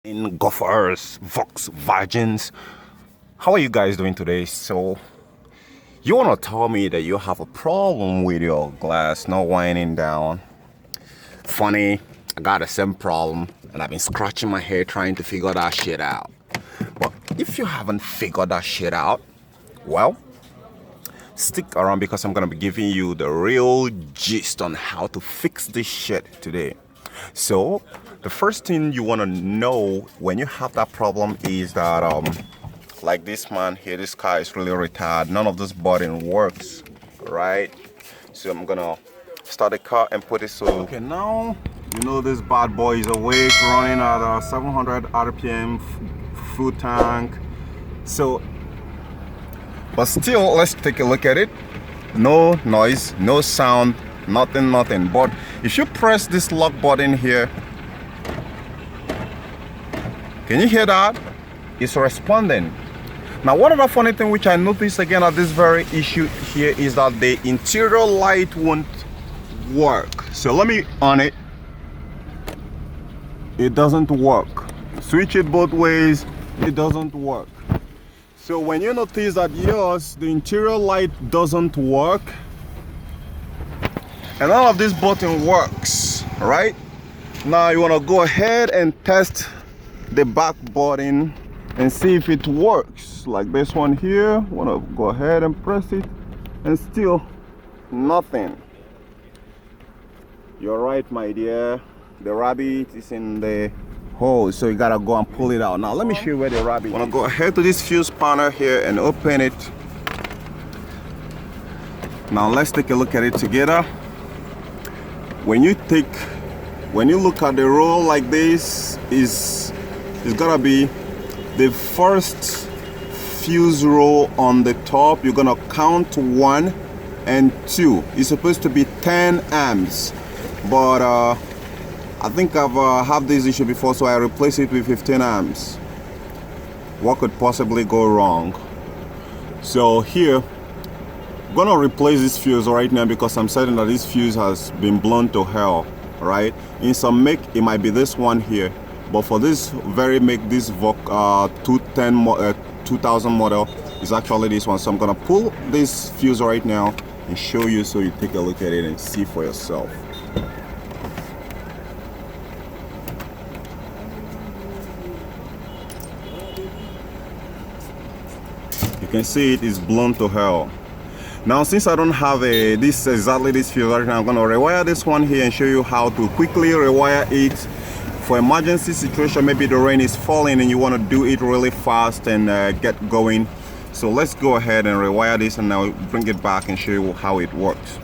in gophers, vox virgins. How are you guys doing today? So you want to tell me that you have a problem with your glass not winding down? Funny, I got the same problem and I've been scratching my head trying to figure that shit out. But if you haven't figured that shit out, well, stick around because I'm gonna be giving you the real gist on how to fix this shit today. So the first thing you want to know when you have that problem is that like this man here, this car is really retarded. None of this button works, right? So I'm gonna start the car and put it so. Okay, now you know this bad boy is awake, running at 700 RPM, full tank. So but still, let's take a look at it. No noise, no sound, nothing. But if you press this lock button here, can you hear that? It's responding. Now, one other funny thing which I noticed again at this very issue here is that the interior light won't work. So let me on it. It doesn't work. Switch it both ways, it doesn't work. So when you notice that yours, the interior light doesn't work, and all of this button works, right? Now you want to go ahead and test the back button and see if it works. Like this one here, want to go ahead and press it, and still nothing. You're right, my dear. The rabbit is in the hole, so you gotta go and pull it out. Now let me show you where the rabbit is. I'm gonna go ahead to this fuse panel here and open it. Now let's take a look at it together. When you look at the roll like this, it's gonna be the first fuse row on the top. You're gonna count 1 and 2. It's supposed to be 10 amps, but I think I've had this issue before, so I replace it with 15 amps. What could possibly go wrong? So here, I'm gonna replace this fuse right now because I'm certain that this fuse has been blown to hell, right? In some make, it might be this one here, but for this very make, this 2000 model is actually this one. So I'm gonna pull this fuse right now and show you so you take a look at it and see for yourself. You can see it is blown to hell. Now, since I don't have this fuse right now, I'm gonna rewire this one here and show you how to quickly rewire it for emergency situation. Maybe the rain is falling and you want to do it really fast and get going. So let's go ahead and rewire this, and I'll bring it back and show you how it works.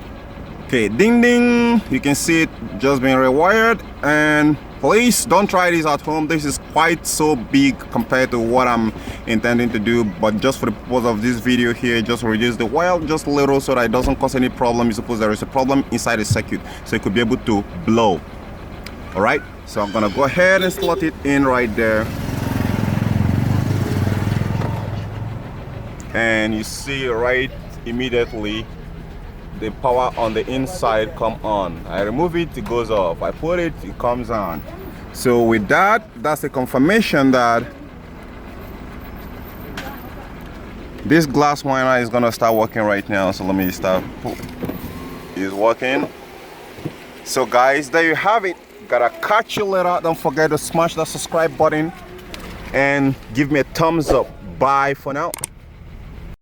Okay, ding ding, you can see it just being rewired. And please don't try this at home. This is quite so big compared to what I'm intending to do, but just for the purpose of this video here, just reduce the wire just a little so that it doesn't cause any problem. You suppose there is a problem inside the circuit, so it could be able to blow. All right, so I'm gonna go ahead and slot it in right there, and you see right immediately the power on the inside come on. I remove it, it goes off. I put it, it comes on. So with that, that's a confirmation that this glass winder is gonna start working right now. So let me start. It's working. So guys, there you have it. Gotta catch you later. Don't forget to smash that subscribe button and give me a thumbs up. Bye for now.